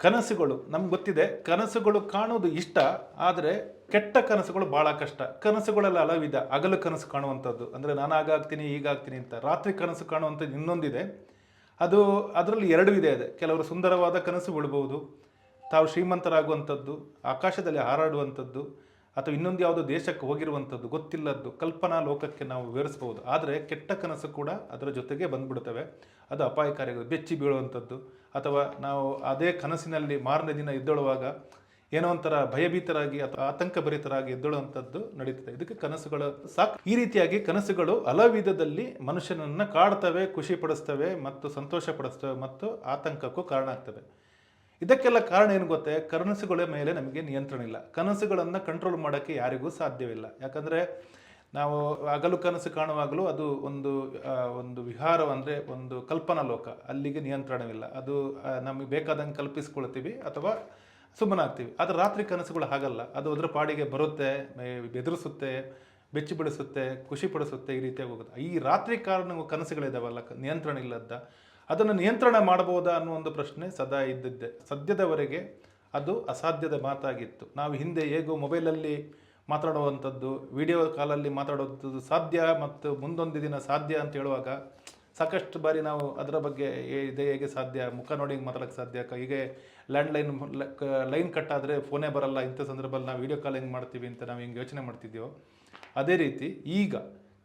ಕನಸುಗಳು ನಮ್ಗೆ ಗೊತ್ತಿದೆ, ಕನಸುಗಳು ಕಾಣೋದು ಇಷ್ಟ. ಆದರೆ ಕೆಟ್ಟ ಕನಸುಗಳು ಭಾಳ ಕಷ್ಟ. ಕನಸುಗಳೆಲ್ಲ ಹಲವಿದೆ. ಹಗಲು ಕನಸು ಕಾಣುವಂಥದ್ದು ಅಂದರೆ ನಾನು ಆಗಾಗ್ತೀನಿ ಹೀಗಾಗ್ತೀನಿ ಅಂತ. ರಾತ್ರಿ ಕನಸು ಕಾಣುವಂಥದ್ದು ಇನ್ನೊಂದಿದೆ. ಅದು ಅದರಲ್ಲಿ ಎರಡು ವಿಧ ಇದೆ. ಕೆಲವರು ಸುಂದರವಾದ ಕನಸು ಬಿಡ್ಬೋದು, ತಾವು ಶ್ರೀಮಂತರಾಗುವಂಥದ್ದು, ಆಕಾಶದಲ್ಲಿ ಹಾರಾಡುವಂಥದ್ದು, ಅಥವಾ ಇನ್ನೊಂದು ಯಾವುದೋ ದೇಶಕ್ಕೆ ಹೋಗಿರುವಂಥದ್ದು, ಗೊತ್ತಿಲ್ಲದ್ದು ಕಲ್ಪನಾ ಲೋಕಕ್ಕೆ ನಾವು ವಿವರಿಸ್ಬೋದು. ಆದರೆ ಕೆಟ್ಟ ಕನಸು ಕೂಡ ಅದರ ಜೊತೆಗೆ ಬಂದ್ಬಿಡ್ತವೆ. ಅದು ಅಪಾಯಕಾರಿಗಳು, ಬೆಚ್ಚಿ ಬೀಳುವಂಥದ್ದು, ಅಥವಾ ನಾವು ಅದೇ ಕನಸಿನಲ್ಲಿ ಮಾರನೇ ದಿನ ಎದ್ದೇಳುವಾಗ ಏನೋ ಒಂಥರ ಭಯಭೀತರಾಗಿ ಅಥವಾ ಆತಂಕಭರಿತರಾಗಿ ಎದ್ದೇಳುವಂಥದ್ದು ನಡೀತದೆ. ಇದಕ್ಕೆ ಕನಸುಗಳು ಸಾಕು. ಈ ರೀತಿಯಾಗಿ ಕನಸುಗಳು ಹಲವಿಧದಲ್ಲಿ ಮನುಷ್ಯನನ್ನು ಕಾಡ್ತವೆ, ಖುಷಿ ಪಡಿಸ್ತವೆ ಮತ್ತು ಸಂತೋಷ ಪಡಿಸ್ತವೆ ಮತ್ತು ಆತಂಕಕ್ಕೂ ಕಾರಣ ಆಗ್ತವೆ. ಇದಕ್ಕೆಲ್ಲ ಕಾರಣ ಏನು ಗೊತ್ತೇ? ಕನಸುಗಳ ಮೇಲೆ ನಮಗೆ ನಿಯಂತ್ರಣ ಇಲ್ಲ. ಕನಸುಗಳನ್ನು ಕಂಟ್ರೋಲ್ ಮಾಡೋಕ್ಕೆ ಯಾರಿಗೂ ಸಾಧ್ಯವಿಲ್ಲ. ಯಾಕಂದರೆ ನಾವು ಹಗಲು ಕನಸು ಕಾಣುವಾಗಲೂ ಅದು ಒಂದು ವಿಹಾರ, ಅಂದರೆ ಒಂದು ಕಲ್ಪನಾ ಲೋಕ. ಅಲ್ಲಿಗೆ ನಿಯಂತ್ರಣವಿಲ್ಲ. ಅದು ನಮಗೆ ಬೇಕಾದಂಗೆ ಕಲ್ಪಿಸ್ಕೊಳ್ತೀವಿ ಅಥವಾ ಸುಮ್ಮನಾಗ್ತೀವಿ. ಆದರೆ ರಾತ್ರಿ ಕನಸುಗಳು ಹಾಗಲ್ಲ. ಅದು ಅದರ ಪಾಡಿಗೆ ಬರುತ್ತೆ, ಬೆದರಿಸುತ್ತೆ, ಬೆಚ್ಚಿ ಬಿಡಿಸುತ್ತೆ, ಖುಷಿ ಪಡಿಸುತ್ತೆ, ಈ ರೀತಿಯಾಗಿ ಹೋಗುತ್ತೆ. ಈ ರಾತ್ರಿ ಕಾರಣ ಕನಸುಗಳಿದಾವಲ್ಲ, ನಿಯಂತ್ರಣ ಇಲ್ಲದ, ಅದನ್ನು ನಿಯಂತ್ರಣ ಮಾಡಬಹುದಾ ಅನ್ನೋ ಒಂದು ಪ್ರಶ್ನೆ ಸದಾ ಇದ್ದಿದ್ದೆ. ಸದ್ಯದವರೆಗೆ ಅದು ಅಸಾಧ್ಯದ ಮಾತಾಗಿತ್ತು. ನಾವು ಹಿಂದೆ ಹೇಗೋ ಮೊಬೈಲಲ್ಲಿ ಮಾತಾಡುವಂಥದ್ದು, ವಿಡಿಯೋ ಕಾಲಲ್ಲಿ ಮಾತಾಡುವಂಥದ್ದು ಸಾಧ್ಯ ಮತ್ತು ಮುಂದೊಂದು ದಿನ ಸಾಧ್ಯ ಅಂತ ಹೇಳುವಾಗ ಸಾಕಷ್ಟು ಬಾರಿ ನಾವು ಅದರ ಬಗ್ಗೆ ಇದೆ ಹೇಗೆ ಸಾಧ್ಯ, ಮುಖ ನೋಡಿ ಮಾತಾಡೋಕ್ಕೆ ಸಾಧ್ಯ, ಹೀಗೆ ಲೈನ್ ಕಟ್ ಆದರೆ ಫೋನೇ ಬರಲ್ಲ, ಇಂಥ ಸಂದರ್ಭದಲ್ಲಿ ನಾವು ವಿಡಿಯೋ ಕಾಲ್ ಹೆಂಗೆ ಮಾಡ್ತೀವಿ ಅಂತ ನಾವು ಹಿಂಗೆ ಯೋಚನೆ ಮಾಡ್ತಿದ್ದೀವೋ, ಅದೇ ರೀತಿ ಈಗ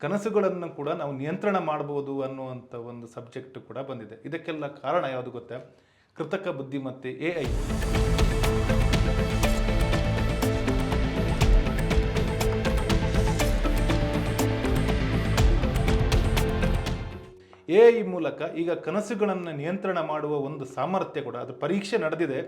ಕನಸುಗಳನ್ನು ಕೂಡ ನಾವು ನಿಯಂತ್ರಣ ಮಾಡ್ಬೋದು ಅನ್ನುವಂಥ ಒಂದು ಸಬ್ಜೆಕ್ಟ್ ಕೂಡ ಬಂದಿದೆ. ಇದಕ್ಕೆಲ್ಲ ಕಾರಣ ಯಾವುದು ಗೊತ್ತಾ? ಕೃತಕ ಬುದ್ಧಿಮತ್ತೆ, AI. AI ಮೂಲಕ ಈಗ ಕನಸುಗಳನ್ನು ನಿಯಂತ್ರಣ ಮಾಡುವ ಒಂದು ಸಾಮರ್ಥ್ಯ ಕೂಡ, ಅದು ಪರೀಕ್ಷೆ ನಡೆದಿದೆ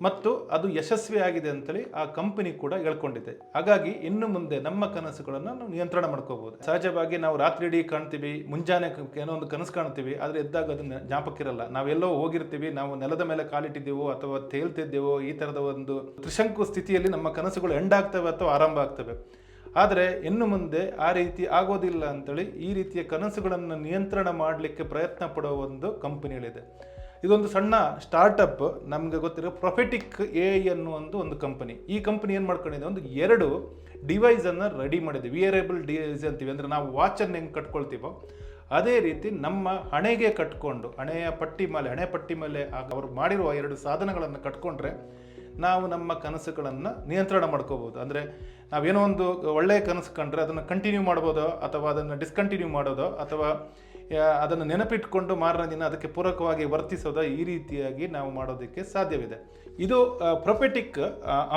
ಮತ್ತು ಅದು ಯಶಸ್ವಿಯಾಗಿದೆ ಅಂತೇಳಿ ಆ ಕಂಪನಿ ಕೂಡ ಹೇಳ್ಕೊಂಡಿದೆ. ಹಾಗಾಗಿ ಇನ್ನು ಮುಂದೆ ನಮ್ಮ ಕನಸುಗಳನ್ನು ನಾವು ನಿಯಂತ್ರಣ ಮಾಡ್ಕೋಬಹುದು. ಸಹಜವಾಗಿ ನಾವು ರಾತ್ರಿ ಇಡೀ ಕಾಣ್ತೀವಿ, ಮುಂಜಾನೆ ಏನೋ ಒಂದು ಕನಸು ಕಾಣ್ತೀವಿ, ಆದರೆ ಎದ್ದಾಗ ಅದನ್ನ ಜ್ಞಾಪಕಿರಲ್ಲ. ನಾವೆಲ್ಲೋ ಹೋಗಿರ್ತೀವಿ, ನಾವು ನೆಲದ ಮೇಲೆ ಕಾಲಿಟ್ಟಿದ್ದೇವೋ ಅಥವಾ ತೇಲ್ತಿದ್ದೇವೋ, ಈ ಥರದ ಒಂದು ತ್ರಿಶಂಕು ಸ್ಥಿತಿಯಲ್ಲಿ ನಮ್ಮ ಕನಸುಗಳು ಎಂಡಾಗ್ತವೆ ಅಥವಾ ಆರಂಭ ಆಗ್ತವೆ. ಆದರೆ ಇನ್ನು ಮುಂದೆ ಆ ರೀತಿ ಆಗೋದಿಲ್ಲ ಅಂತೇಳಿ ಈ ರೀತಿಯ ಕನಸುಗಳನ್ನು ನಿಯಂತ್ರಣ ಮಾಡಲಿಕ್ಕೆ ಪ್ರಯತ್ನ ಪಡೋ ಒಂದು ಕಂಪನಿಗಳಿದೆ. ಇದೊಂದು ಸಣ್ಣ ಸ್ಟಾರ್ಟಪ್, ನಮಗೆ ಗೊತ್ತಿರೋ ಪ್ರೊಫೆಟಿಕ್ AI ಅನ್ನುವಂಥ ಒಂದು ಕಂಪನಿ. ಈ ಕಂಪನಿ ಏನು ಮಾಡ್ಕೊಂಡಿದೆ, ಒಂದು 2 ಡಿವೈಸನ್ನು ರೆಡಿ ಮಾಡಿದೆ. ವಿಯರೇಬಲ್ ಡಿವೈಸ್ ಅಂತೀವಿ. ಅಂದರೆ ನಾವು ವಾಚನ್ನು ಹೆಂಗೆ ಕಟ್ಕೊಳ್ತೀವೋ ಅದೇ ರೀತಿ ನಮ್ಮ ಹಣೆಗೆ ಕಟ್ಕೊಂಡು, ಹಣೆ ಪಟ್ಟಿ ಮೇಲೆ ಅವರು ಮಾಡಿರುವ 2 ಸಾಧನಗಳನ್ನು ಕಟ್ಕೊಂಡ್ರೆ ನಾವು ನಮ್ಮ ಕನಸುಗಳನ್ನು ನಿಯಂತ್ರಣ ಮಾಡ್ಕೋಬೋದು. ಅಂದರೆ ನಾವೇನೋ ಒಂದು ಒಳ್ಳೆಯ ಕನಸು ಕಂಡ್ರೆ ಅದನ್ನು ಕಂಟಿನ್ಯೂ ಮಾಡ್ಬೋದೋ ಅಥವಾ ಅದನ್ನು ಡಿಸ್ಕಂಟಿನ್ಯೂ ಮಾಡೋದೋ ಅಥವಾ ಅದನ್ನು ನೆನಪಿಟ್ಕೊಂಡು ಮಾರನೇ ದಿನ ಅದಕ್ಕೆ ಪೂರಕವಾಗಿ ವರ್ತಿಸೋದೋ, ಈ ರೀತಿಯಾಗಿ ನಾವು ಮಾಡೋದಕ್ಕೆ ಸಾಧ್ಯವಿದೆ. ಇದು ಪ್ರೊಫೆಟಿಕ್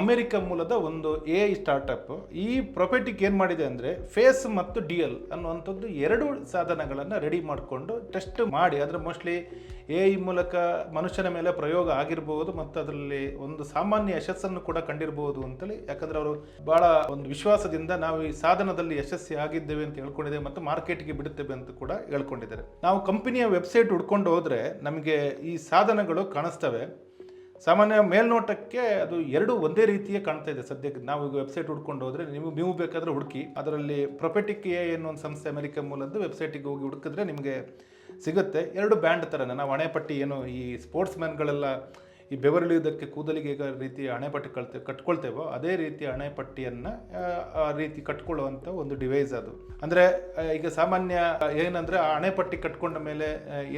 ಅಮೆರಿಕ ಮೂಲದ ಒಂದು AI ಸ್ಟಾರ್ಟಪ್. ಈ ಪ್ರೊಫೆಟಿಕ್ ಏನು ಮಾಡಿದೆ ಅಂದರೆ ಫೇಸ್ ಮತ್ತು DL ಅನ್ನುವಂಥದ್ದು 2 ಸಾಧನಗಳನ್ನು ರೆಡಿ ಮಾಡಿಕೊಂಡು ಟೆಸ್ಟ್ ಮಾಡಿ, ಅದರ ಮೋಸ್ಟ್ಲಿ AI ಮೂಲಕ ಮನುಷ್ಯನ ಮೇಲೆ ಪ್ರಯೋಗ ಆಗಿರ್ಬೋದು ಮತ್ತು ಅದರಲ್ಲಿ ಒಂದು ಸಾಮಾನ್ಯ ಯಶಸ್ಸನ್ನು ಕೂಡ ಕಂಡಿರ್ಬೋದು ಅಂತೇಳಿ. ಯಾಕಂದರೆ ಅವರು ಭಾಳ ಒಂದು ವಿಶ್ವಾಸದಿಂದ ನಾವು ಈ ಸಾಧನದಲ್ಲಿ ಯಶಸ್ವಿ ಆಗಿದ್ದೇವೆ ಅಂತ ಹೇಳ್ಕೊಂಡಿದ್ದೇವೆ ಮತ್ತು ಮಾರ್ಕೆಟ್ಗೆ ಬಿಡುತ್ತೇವೆ ಅಂತ ಕೂಡ ಹೇಳ್ಕೊಂಡಿದ್ದಾರೆ. ನಾವು ಕಂಪನಿಯ ವೆಬ್ಸೈಟ್ ಹುಡ್ಕೊಂಡು ಹೋದರೆ ನಮಗೆ ಈ ಸಾಧನಗಳು ಕಾಣಿಸ್ತವೆ. ಸಾಮಾನ್ಯ ಮೇಲ್ನೋಟಕ್ಕೆ ಅದು 2 ಒಂದೇ ರೀತಿಯೇ ಕಾಣ್ತಾ ಇದೆ. ಸದ್ಯಕ್ಕೆ ನಾವು ಈಗ ವೆಬ್ಸೈಟ್ ಹುಡ್ಕೊಂಡು ಹೋದರೆ ನೀವು ಬೇಕಾದರೆ ಹುಡುಕಿ, ಅದರಲ್ಲಿ ಪ್ರೊಫೆಟಿಕ್ AI ಅನ್ನೋ ಒಂದು ಸಂಸ್ಥೆ ಅಮೆರಿಕ ಮೂಲದ್ದು ವೆಬ್ಸೈಟಿಗೆ ಹೋಗಿ ಹುಡುಕಿದ್ರೆ ನಿಮಗೆ ಸಿಗುತ್ತೆ. 2 ಬ್ಯಾಂಡ್ ಥರನೇ ನಾವು ಹಣೆಪಟ್ಟಿ ಏನು ಈ ಸ್ಪೋರ್ಟ್ಸ್ ಮ್ಯಾನ್ಗಳೆಲ್ಲ ಈ ಬೆವರಿಳಿಯೋದಕ್ಕೆ ಕೂದಲಿಗೆ ರೀತಿ ಹಣೆಪಟ್ಟಿ ಕಟ್ಕೊಳ್ತೇವೋ ಅದೇ ರೀತಿ ಹಣೆಪಟ್ಟಿಯನ್ನು ಆ ರೀತಿ ಕಟ್ಕೊಳ್ಳುವಂಥ ಒಂದು ಡಿವೈಸ್ ಅದು. ಅಂದರೆ ಈಗ ಸಾಮಾನ್ಯ ಏನಂದರೆ ಆ ಹಣೆಪಟ್ಟಿ ಕಟ್ಕೊಂಡ ಮೇಲೆ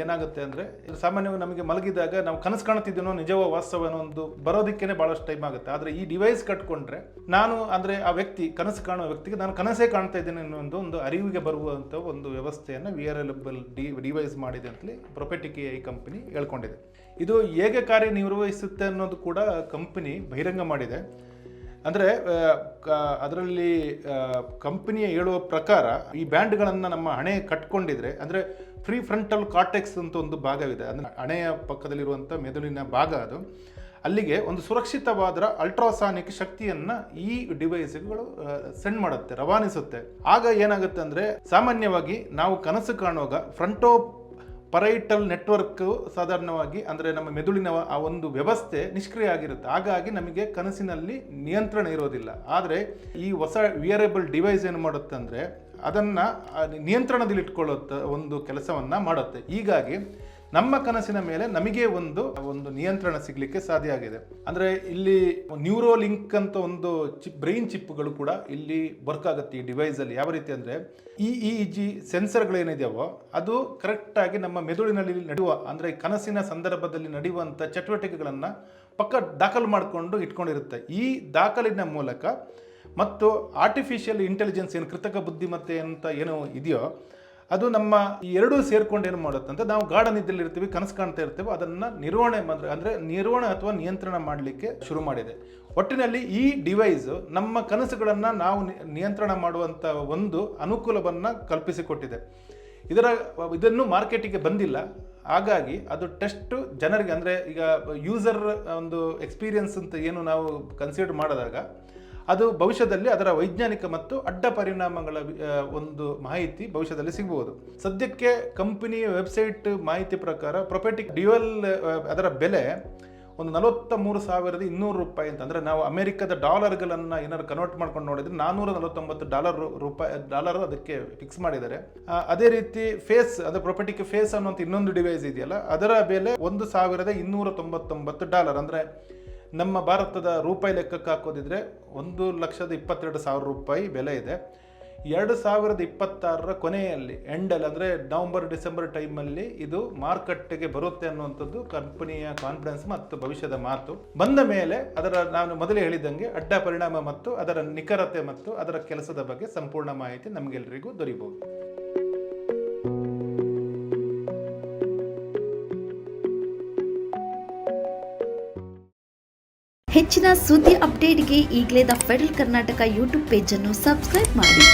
ಏನಾಗುತ್ತೆ ಅಂದರೆ, ಸಾಮಾನ್ಯವಾಗಿ ನಮಗೆ ಮಲಗಿದಾಗ ನಾವು ಕನಸು ಕಾಣ್ತಿದ್ದೀನೋ ನಿಜವೋ ವಾಸ್ತವನೋ ಒಂದು ಬರೋದಕ್ಕೇ ಭಾಳಷ್ಟು ಟೈಮ್ ಆಗುತ್ತೆ. ಆದರೆ ಈ ಡಿವೈಸ್ ಕಟ್ಕೊಂಡ್ರೆ ನಾನು ಅಂದರೆ ಆ ವ್ಯಕ್ತಿ ಕನಸು ಕಾಣುವ ವ್ಯಕ್ತಿಗೆ ನಾನು ಕನಸೇ ಕಾಣ್ತಾ ಇದ್ದೇನೆ ಅನ್ನೋ ಒಂದು ಅರಿವಿಗೆ ಬರುವಂಥ ಒಂದು ವ್ಯವಸ್ಥೆಯನ್ನು ವಿಯರಬಲ್ ಡಿವೈಸ್ ಮಾಡಿದೆ ಅಂತಲೇ ಪ್ರೊಫೆಟಿಕ್ AI ಕಂಪನಿ ಹೇಳ್ಕೊಂಡಿದೆ. ಇದು ಹೇಗೆ ಕಾರ್ಯನಿರ್ವಹಿಸುತ್ತೆ ಅನ್ನೋದು ಕೂಡ ಕಂಪನಿ ಬಹಿರಂಗ ಮಾಡಿದೆ. ಅಂದರೆ ಅದರಲ್ಲಿ ಕಂಪನಿಯ ಹೇಳುವ ಪ್ರಕಾರ ಈ ಬ್ಯಾಂಡ್ಗಳನ್ನು ನಮ್ಮ ಹಣೆ ಕಟ್ಕೊಂಡಿದ್ರೆ, ಅಂದರೆ ಫ್ರೀ ಫ್ರಂಟಲ್ ಕಾರ್ಟೆಕ್ಸ್ ಅಂತ ಒಂದು ಭಾಗವಿದೆ, ಅಂದರೆ ಹಣೆಯ ಪಕ್ಕದಲ್ಲಿರುವಂಥ ಮೆದುಳಿನ ಭಾಗ, ಅದು ಅಲ್ಲಿಗೆ ಒಂದು ಸುರಕ್ಷಿತವಾದ ಅಲ್ಟ್ರಾಸಾನಿಕ್ ಶಕ್ತಿಯನ್ನು ಈ ಡಿವೈಸ್ಗಳು ಸೆಂಡ್ ಮಾಡುತ್ತೆ, ರವಾನಿಸುತ್ತೆ. ಆಗ ಏನಾಗುತ್ತೆ ಅಂದರೆ, ಸಾಮಾನ್ಯವಾಗಿ ನಾವು ಕನಸು ಕಾಣುವಾಗ ಪರೈಟಲ್ ನೆಟ್ವರ್ಕ್ ಸಾಧಾರಣವಾಗಿ ಅಂದರೆ ನಮ್ಮ ಮೆದುಳಿನ ಆ ಒಂದು ವ್ಯವಸ್ಥೆ ನಿಷ್ಕ್ರಿಯ ಆಗಿರುತ್ತೆ. ಹಾಗಾಗಿ ನಮಗೆ ಕನಸಿನಲ್ಲಿ ನಿಯಂತ್ರಣ ಇರೋದಿಲ್ಲ. ಆದರೆ ಈ ಹೊಸ ವಿಯರೇಬಲ್ ಡಿವೈಸ್ ಏನು ಮಾಡುತ್ತೆ ಅಂದರೆ ಅದನ್ನು ನಿಯಂತ್ರಣದಲ್ಲಿಟ್ಕೊಳ್ಳುತ್ತೆ, ಒಂದು ಕೆಲಸವನ್ನು ಮಾಡುತ್ತೆ. ಹೀಗಾಗಿ ನಮ್ಮ ಕನಸಿನ ಮೇಲೆ ನಮಗೆ ಒಂದು ನಿಯಂತ್ರಣ ಸಿಗಲಿಕ್ಕೆ ಸಾಧ್ಯ ಆಗಿದೆ. ಅಂದರೆ ಇಲ್ಲಿ ನ್ಯೂರೋ ಲಿಂಕ್ ಅಂತ ಒಂದು ಬ್ರೈನ್ ಚಿಪ್ಗಳು ಕೂಡ ಇಲ್ಲಿ ವರ್ಕ್ ಆಗುತ್ತೆ ಈ ಡಿವೈಸಲ್ಲಿ. ಯಾವ ರೀತಿ ಅಂದರೆ EEG ಸೆನ್ಸರ್ಗಳೇನಿದೆಯೋ ಅದು ಕರೆಕ್ಟಾಗಿ ನಮ್ಮ ಮೆದುಳಿನಲ್ಲಿ ನಡೆಯುವ, ಅಂದರೆ ಕನಸಿನ ಸಂದರ್ಭದಲ್ಲಿ ನಡೆಯುವಂಥ ಚಟುವಟಿಕೆಗಳನ್ನು ಪಕ್ಕ ದಾಖಲು ಮಾಡಿಕೊಂಡು ಇಟ್ಕೊಂಡಿರುತ್ತೆ. ಈ ದಾಖಲಿನ ಮೂಲಕ ಮತ್ತು ಆರ್ಟಿಫಿಷಿಯಲ್ ಇಂಟೆಲಿಜೆನ್ಸ್ ಏನು ಕೃತಕ ಬುದ್ಧಿಮತ್ತೆ ಅಂತ ಏನೋ ಇದೆಯೋ ಅದು ನಮ್ಮ ಈ ಎರಡೂ ಸೇರ್ಕೊಂಡು ಏನು ಮಾಡುತ್ತೆ ಅಂತ, ನಾವು ಗಾಢ ನಿದ್ದೆಯಲ್ಲಿ ಇರ್ತೀವಿ, ಕನಸು ಕಾಣ್ತಾ ಇರ್ತೀವಿ, ಅದನ್ನು ನಿರ್ವಹಣೆ ಅಥವಾ ನಿಯಂತ್ರಣ ಮಾಡಲಿಕ್ಕೆ ಶುರು ಮಾಡಿದೆ. ಒಟ್ಟಿನಲ್ಲಿ ಈ ಡಿವೈಸ್ ನಮ್ಮ ಕನಸುಗಳನ್ನು ನಾವು ನಿಯಂತ್ರಣ ಮಾಡುವಂಥ ಒಂದು ಅನುಕೂಲವನ್ನು ಕಲ್ಪಿಸಿಕೊಟ್ಟಿದೆ. ಇದನ್ನು ಮಾರ್ಕೆಟಿಗೆ ಬಂದಿಲ್ಲ. ಹಾಗಾಗಿ ಅದು ಟೆಸ್ಟ್ ಜನರಿಗೆ, ಅಂದರೆ ಈಗ ಯೂಸರ್ ಒಂದು ಎಕ್ಸ್ಪೀರಿಯನ್ಸ್ ಅಂತ ಏನು ನಾವು ಕನ್ಸಿಡರ್ ಮಾಡಿದಾಗ ಅದು ಭವಿಷ್ಯದಲ್ಲಿ ಅದರ ವೈಜ್ಞಾನಿಕ ಮತ್ತು ಅಡ್ಡ ಪರಿಣಾಮಗಳ ಒಂದು ಮಾಹಿತಿ ಭವಿಷ್ಯದಲ್ಲಿ ಸಿಗಬಹುದು. ಸದ್ಯಕ್ಕೆ ಕಂಪನಿಯ ವೆಬ್ಸೈಟ್ ಮಾಹಿತಿ ಪ್ರಕಾರ ಪ್ರೊಪೆಟಿಕ್ ಡ್ಯುಯಲ್ ಅದರ ಬೆಲೆ ಒಂದು 43,200 ರೂಪಾಯಿ ಅಂತ. ಅಂದರೆ ನಾವು ಅಮೆರಿಕದ ಡಾಲರ್ಗಳನ್ನು ಏನಾದ್ರು ಕನ್ವರ್ಟ್ ಮಾಡ್ಕೊಂಡು ನೋಡಿದ್ರೆ $449 ಅದಕ್ಕೆ ಫಿಕ್ಸ್ ಮಾಡಿದ್ದಾರೆ. ಅದೇ ರೀತಿ ಪ್ರೊಪೆಟಿಕ್ ಫೇಸ್ ಅನ್ನುವಂಥ ಇನ್ನೊಂದು ಡಿವೈಸ್ ಇದೆಯಲ್ಲ, ಅದರ ಬೆಲೆ $1,299. ಅಂದರೆ ನಮ್ಮ ಭಾರತದ ರೂಪಾಯಿ ಲೆಕ್ಕಕ್ಕೆ ಹಾಕೋದಿದ್ರೆ 1,22,000 ರೂಪಾಯಿ ಬೆಲೆ ಇದೆ. 2026 ಕೊನೆಯಲ್ಲಿ ಎಂಡಲ್ಲಿ, ಅಂದರೆ ನವಂಬರ್-ಡಿಸೆಂಬರ್ ಟೈಮಲ್ಲಿ ಇದು ಮಾರುಕಟ್ಟೆಗೆ ಬರುತ್ತೆ ಅನ್ನುವಂಥದ್ದು ಕಂಪನಿಯ ಕಾನ್ಫಿಡೆನ್ಸ್ ಮತ್ತು ಭವಿಷ್ಯದ ಮಾತು. ಬಂದ ಮೇಲೆ ನಾನು ಮೊದಲೇ ಹೇಳಿದಂಗೆ ಅಡ್ಡ ಪರಿಣಾಮ ಮತ್ತು ಅದರ ನಿಖರತೆ ಮತ್ತು ಅದರ ಕೆಲಸದ ಬಗ್ಗೆ ಸಂಪೂರ್ಣ ಮಾಹಿತಿ ನಮಗೆಲ್ಲರಿಗೂ ದೊರೆಯಬಹುದು. ಹೆಚ್ಚಿನ ಸುದ್ದಿ ಅಪ್ಡೇಟ್ಗೆ ಈಗಲೇ the federal Karnataka YouTube page ಅನ್ನು ಸಬ್ಸ್ಕ್ರೈಬ್ ಮಾಡಿ.